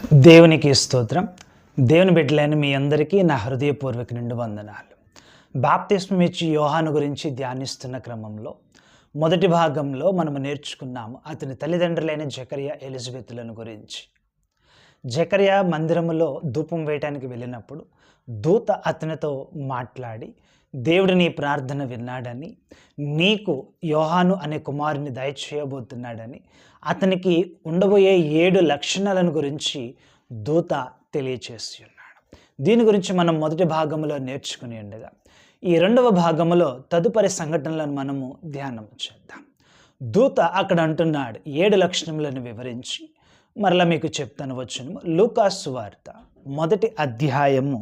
దేవునికి స్తోత్రం. దేవుని బిడ్డలైన మీ అందరికీ నా హృదయపూర్వక నిండు వందనాలు. బాప్తిస్మం ఇచ్చి యోహాను గురించి ధ్యానిస్తున్న క్రమంలో మొదటి భాగంలో మనము నేర్చుకున్నాము అతని తల్లిదండ్రులైన జకర్యా ఎలిజబెతులను గురించి. జకర్యా మందిరములో ధూపం వేయటానికి వెళ్ళినప్పుడు దూత అతనితో మాట్లాడి, దేవుడు నీ ప్రార్థన విన్నాడని, నీకు యోహాను అనే కుమారుని దయచేయబోతున్నాడని, అతనికి ఉండబోయే 7 లక్షణాలను గురించి దూత తెలియచేసి ఉన్నాడు. దీని గురించి మనం మొదటి భాగంలో నేర్చుకుని ఉండగా ఈ రెండవ భాగంలో తదుపరి సంఘటనలను మనము ధ్యానం చేద్దాం. దూత అక్కడ అంటున్నాడు 7 లక్షణములను వివరించి. మరలా మీకు చెప్తాను వచ్చును. లూకా సువార్త మొదటి అధ్యాయము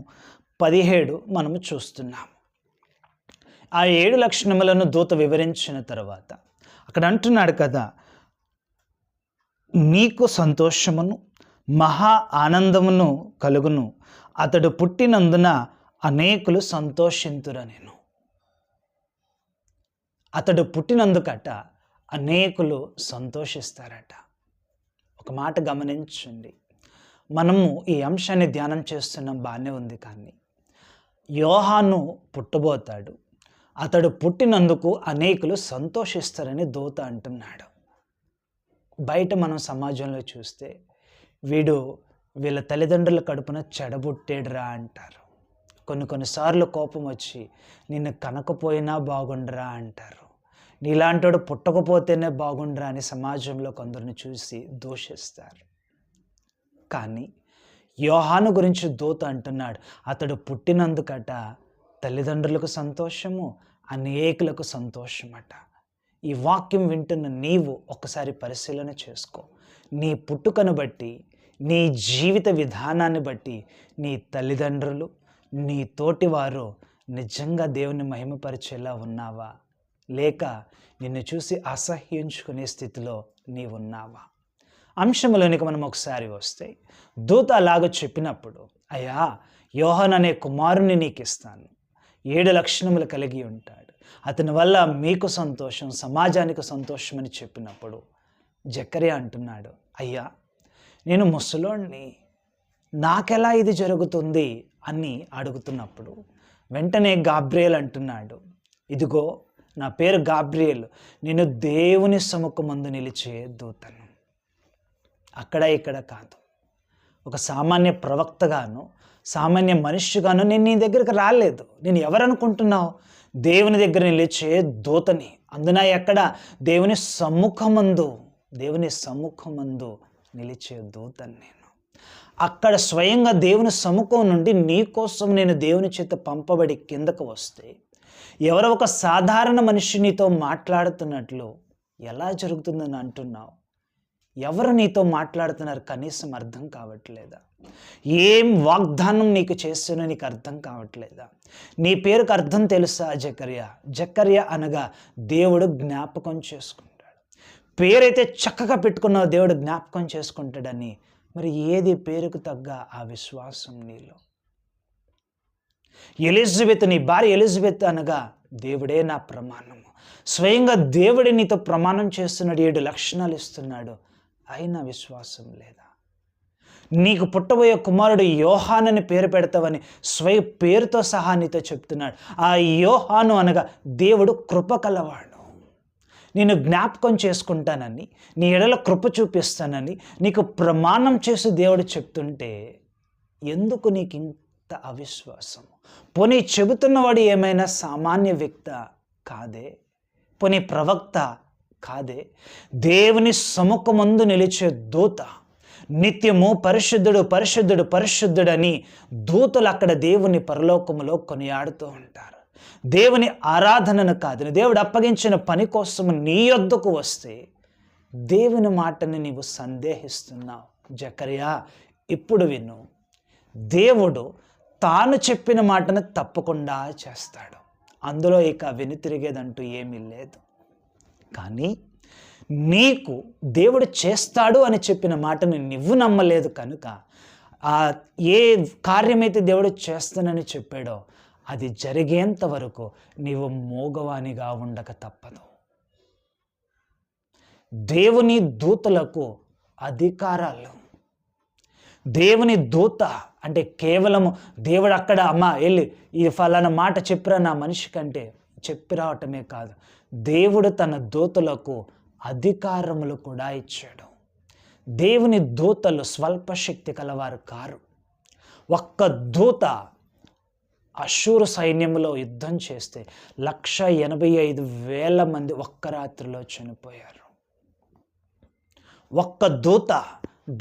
17 మనము చూస్తున్నాము. ఆ 7 లక్షణములను దూత వివరించిన తర్వాత అక్కడ అంటున్నాడు కదా, నీకు సంతోషమును మహా ఆనందమును కలుగును, అతడు పుట్టినందున అనేకులు సంతోషింతురనెను. అతడు పుట్టినందుకట అనేకులు సంతోషిస్తారట. ఒక మాట గమనించండి, మనము ఈ అంశాన్ని ధ్యానం చేస్తున్నాం, బాగానే ఉంది. కానీ యోహాను పుట్టబోతాడు, అతడు పుట్టినందుకు అనేకులు సంతోషిస్తారని దూత అంటున్నాడు. బయట మనం సమాజంలో చూస్తే వీళ్ళ తల్లిదండ్రుల కడుపున చెడబుట్టేడురా అంటారు. కొన్నిసార్లు కోపం వచ్చి నిన్ను కనకపోయినా బాగుండరా అంటారు. నీలాంటోడు పుట్టకపోతేనే బాగుండరా అని సమాజంలో కొందరిని చూసి దూషిస్తారు. కానీ యోహాను గురించి దూత అంటున్నాడు, అతడు పుట్టినందుకట తల్లిదండ్రులకు సంతోషము, అనేకులకు సంతోషమట. ఈ వాక్యం వింటున్న నీవు ఒకసారి పరిశీలన చేసుకో. నీ పుట్టుకను బట్టి, నీ జీవిత విధానాన్ని బట్టి నీ తల్లిదండ్రులు, నీ తోటివారు నిజంగా దేవుని మహిమపరిచేలా ఉన్నావా, లేక నిన్ను చూసి అసహ్యించుకునే స్థితిలో నీవున్నావా? అంశంలోనికి మనం ఒకసారి వస్తే, దూత అలాగ చెప్పినప్పుడు, అయ్యా యోహాను అనే కుమారుని నీకు ఇస్తాను, 7 లక్షణములు కలిగి ఉంటాడు, అతని వల్ల మీకు సంతోషం, సమాజానికి సంతోషం అని చెప్పినప్పుడు జకర్యా అంటున్నాడు, అయ్యా నేను ముసలోణ్ణి, నాకెలా ఇది జరుగుతుంది అని అడుగుతున్నప్పుడు వెంటనే గాబ్రియేల్ అంటున్నాడు, ఇదిగో నా పేరు గాబ్రియేల్, నేను దేవుని సముఖమందు నిలిచే దూతను. అక్కడ ఇక్కడ కాదు, ఒక సామాన్య ప్రవక్తగాను సామాన్య మనిషిగాను నేను నీ దగ్గరికి రాలేదు. నేను ఎవరనుకుంటున్నావు? దేవుని దగ్గర నిలిచే దూతని. అందున ఎక్కడ? దేవుని సముఖమందు నిలిచే దూతని నేను. అక్కడ స్వయంగా దేవుని సముఖం నుండి నీ కోసం నేను దేవుని చేత పంపబడి కిందకు వస్తే ఎవరో ఒక సాధారణ మనిషి నీతో మాట్లాడుతున్నట్లు ఎలా జరుగుతుందని అంటున్నావు? ఎవరు నీతో మాట్లాడుతున్నారు కనీసం అర్థం కావట్లేదా? ఏం వాగ్దానం నీకు చేస్తున్నా నీకు అర్థం కావట్లేదా? నీ పేరుకు అర్థం తెలుసా? జకర్యా అనగా దేవుడు జ్ఞాపకం చేసుకుంటాడు. పేరైతే చక్కగా పెట్టుకున్నావు, దేవుడు జ్ఞాపకం చేసుకుంటాడని. మరి ఏది పేరుకు తగ్గ ఆ విశ్వాసం నీలో? ఎలిజబెత్, నీ భార్య ఎలిజబెత్ అనగా దేవుడే నా ప్రమాణము. స్వయంగా దేవుడే నీతో ప్రమాణం చేస్తున్నాడు, 7 లక్షణాలు ఇస్తున్నాడు, అయినా విశ్వాసం లేదా? నీకు పుట్టబోయే కుమారుడు యోహానని పేరు పెడతావని స్వయ పేరుతో సహా నీతో చెప్తున్నాడు. ఆ యోహాను అనగా దేవుడు కృప కలవాడు. నేను జ్ఞాపకం చేసుకుంటానని, నీ ఎడల కృప చూపిస్తానని నీకు ప్రమాణం చేసి దేవుడు చెప్తుంటే ఎందుకు నీకు ఇంత అవిశ్వాసం? పోనీ చెబుతున్నవాడు ఏమైనా సామాన్య వ్యక్తి కాదే? పోనీ ప్రవక్త కాదే? దేవుని సముఖమందు నిలిచే దూత, నిత్యము పరిశుద్ధుడు పరిశుద్ధుడు పరిశుద్ధుడని దూతలు అక్కడ దేవుని పరలోకములో కొనియాడుతూ ఉంటారు. దేవుని ఆరాధనను కాదని, దేవుడు అప్పగించిన పని కోసం నీ యొద్దకు వస్తే దేవుని మాటని నీవు సందేహిస్తున్నావు. జకర్యా, ఇప్పుడు విను, దేవుడు తాను చెప్పిన మాటను తప్పకుండా చేస్తాడు. అందులో ఇక వెనుతిరిగేదంటూ ఏమీ లేదు. కానీ నీకు దేవుడు చేస్తాడు అని చెప్పిన మాటను నువ్వు నమ్మలేదు కనుక ఏ కార్యమైతే దేవుడు చేస్తానని చెప్పాడో అది జరిగేంత వరకు నీవు మోగవానిగా ఉండక తప్పదు. దేవుని దూతలకు అధికారాలు, దేవుని దూత అంటే కేవలము దేవుడు అక్కడ అమ్మ వెళ్ళి ఈ ఫలానా మాట చెప్పిరా నా మనిషి కంటే చెప్పి రావటమే కాదు, దేవుడు తన దూతలకు అధికారములు కూడా ఇచ్చాడు. దేవుని దూతలు స్వల్ప శక్తి కలవారు కారు. ఒక్క దూత అష్షూరు సైన్యంలో యుద్ధం చేస్తే 185,000 మంది ఒక్క రాత్రిలో చనిపోయారు. ఒక్క దూత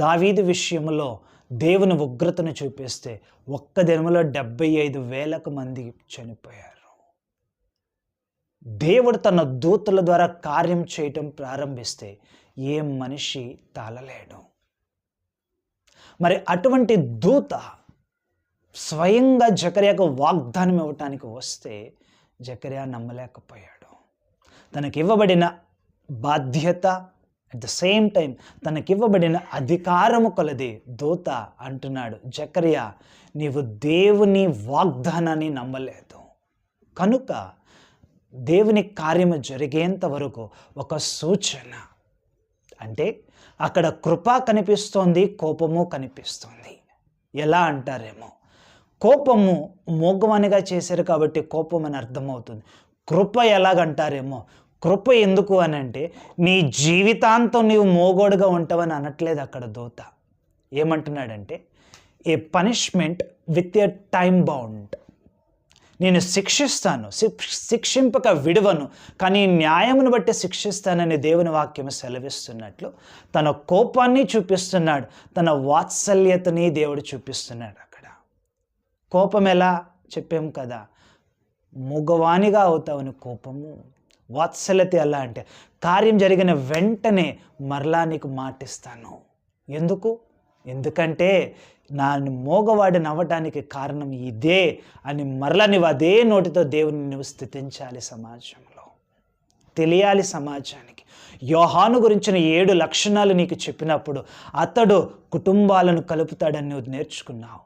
దావీదు విషయంలో దేవుని ఉగ్రతను చూపిస్తే ఒక్క దినములో 75,000 మంది చనిపోయారు. దేవుడు తన దూతల ద్వారా కార్యం చేయటం ప్రారంభిస్తే ఏ మనిషి తాళలేడు. మరి అటువంటి దూత స్వయంగా జకర్యాకు వాగ్దానం ఇవ్వటానికి వస్తే జకర్యా నమ్మలేకపోయాడు. తనకివ్వబడిన బాధ్యత అట్ ద సేమ్ టైం తనకివ్వబడిన అధికారము కొలది దూత అంటున్నాడు, జకర్యా నీవు దేవుని వాగ్దానాన్ని నమ్మలేదు కనుక దేవుని కార్యము జరిగేంత వరకు ఒక సూచన. అంటే అక్కడ కృప కనిపిస్తోంది, కోపము కనిపిస్తోంది. ఎలా అంటారేమో, కోపము మోగవానిగా చేశారు కాబట్టి కోపం అని అర్థమవుతుంది. కృప ఎలాగంటారేమో, కృప ఎందుకు అని అంటే నీ జీవితాంతం నీవు మోగోడుగా ఉంటావని అనట్లేదు అక్కడ దూత. ఏమంటున్నాడంటే a punishment with a time bound. నేను శిక్షిస్తాను, శిక్షింపక విడువను, కానీ న్యాయమును బట్టి శిక్షిస్తానని దేవుని వాక్యం సెలవిస్తున్నట్లు తన కోపాన్ని చూపిస్తున్నాడు, తన వాత్సల్యతని దేవుడు చూపిస్తున్నాడు. అక్కడ కోపం ఎలా చెప్పాం కదా, మగవానిగా అవుతావని కోపము. వాత్సల్యత ఎలా అంటే కార్యం జరిగిన వెంటనే మరలా నీకు మాటిస్తాను. ఎందుకంటే నా మోగవాడిని అవ్వడానికి కారణం ఇదే అని మరలా నువ్వు అదే నోటితో దేవుని నువ్వు స్తుతించాలి, సమాజంలో తెలియాలి సమాజానికి. యోహాను గురించిన 7 లక్షణాలు నీకు చెప్పినప్పుడు అతడు కుటుంబాలను కలుపుతాడని నువ్వు నేర్చుకున్నావు.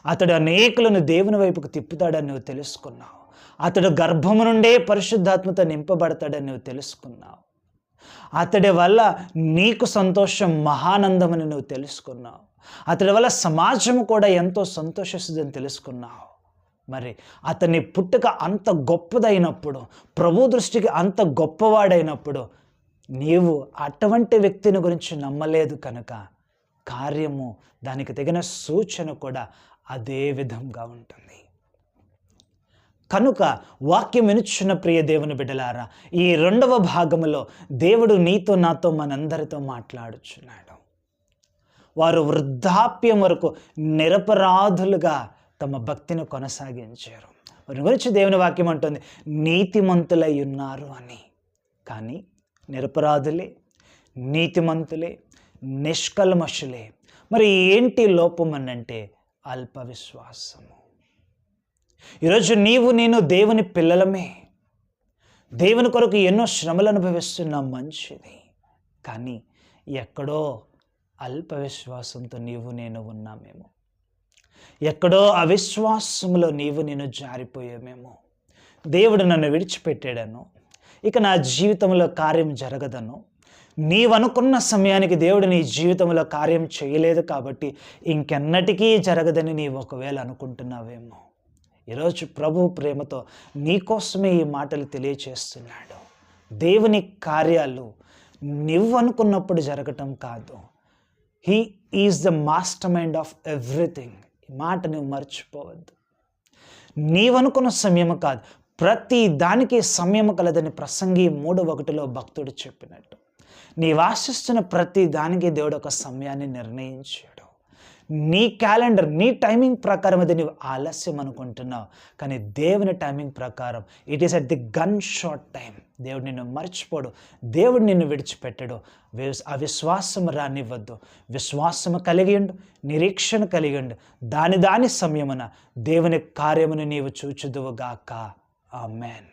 అతడు అనేకులను దేవుని వైపుకు తిప్పుతాడని నువ్వు తెలుసుకున్నావు. అతడు గర్భము నుండే పరిశుద్ధాత్మతో నింపబడతాడని నువ్వు తెలుసుకున్నావు. అతడి వల్ల నీకు సంతోషం మహానందమని నువ్వు తెలుసుకున్నావు. అతడి వల్ల సమాజం కూడా ఎంతో సంతోషిస్తుందని తెలుసుకున్నావు. మరి అతని పుట్టుక అంత గొప్పదైనప్పుడు, ప్రభు దృష్టికి అంత గొప్పవాడైనప్పుడు నీవు అటువంటి వ్యక్తిని గురించి నమ్మలేదు కనుక కార్యము దానికి తగిన సూచన కూడా అదే విధంగా ఉంటుంది. కనుక వాక్యం వినుచున్న ప్రియ దేవుని బిడ్డలారా, ఈ 2వ భాగములో దేవుడు నీతో నాతో మనందరితో మాట్లాడుచున్నాడు. వారు వృద్ధాప్యం వరకు నిరపరాధులుగా తమ భక్తిని కొనసాగించారు. వారి గురించి దేవుని వాక్యం అంటుంది నీతిమంతులై ఉన్నారు అని. కానీ నిరపరాధులే, నీతిమంతులే, నిష్కల్మషులే. మరి ఏంటి లోపం అనంటే అల్ప విశ్వాసము. ఈరోజు నీవు నేను దేవుని పిల్లలమే, దేవుని కొరకు ఎన్నో శ్రమలు అనుభవిస్తున్నాం, మంచిది. కానీ ఎక్కడో అల్ప విశ్వాసంతో నీవు నేను ఉన్నామేమో, ఎక్కడో అవిశ్వాసంలో నీవు నేను జారిపోయామేమో. దేవుడు నన్ను విడిచిపెట్టాడను, ఇక నా జీవితంలో కార్యం జరగదను, నీవనుకున్న సమయానికి దేవుడు నీ జీవితంలో కార్యం చేయలేదు కాబట్టి ఇంకెన్నటికీ జరగదని నీవు ఒకవేళ అనుకుంటున్నావేమో. ఈరోజు ప్రభు ప్రేమతో నీకోసమే ఈ మాటలు తెలియచేస్తున్నాడు. దేవుని కార్యాలు నువ్వు అనుకున్నప్పుడు జరగటం కాదు. He is the master mind of everything. ఈ మాట నువ్వు మర్చిపోవద్దు. నీవనుకున్న సమయం కాదు, ప్రతి దానికి సమయం కలదని ప్రసంగి 3:1 భక్తుడు చెప్పినట్టు నీవు ఆశిస్తున్న ప్రతి దానికి దేవుడు ఒక సమయాన్ని నిర్ణయించాడు. నీ క్యాలెండర్, నీ టైమింగ్ ప్రకారం అది నీవు ఆలస్యం అనుకుంటున్నావు, కానీ దేవుని టైమింగ్ ప్రకారం it is at the gun shot time. దేవుడు నిన్ను మర్చిపోడు, దేవుడు నిన్ను విడిచిపెట్టడు. అవిశ్వాసం రానివ్వద్దు. విశ్వాసము కలిగి ఉండు, నిరీక్షణ కలిగి ఉండు. దాని సమయమున దేవుని కార్యమును నీవు చూచుదువుగాక. ఆమేన్.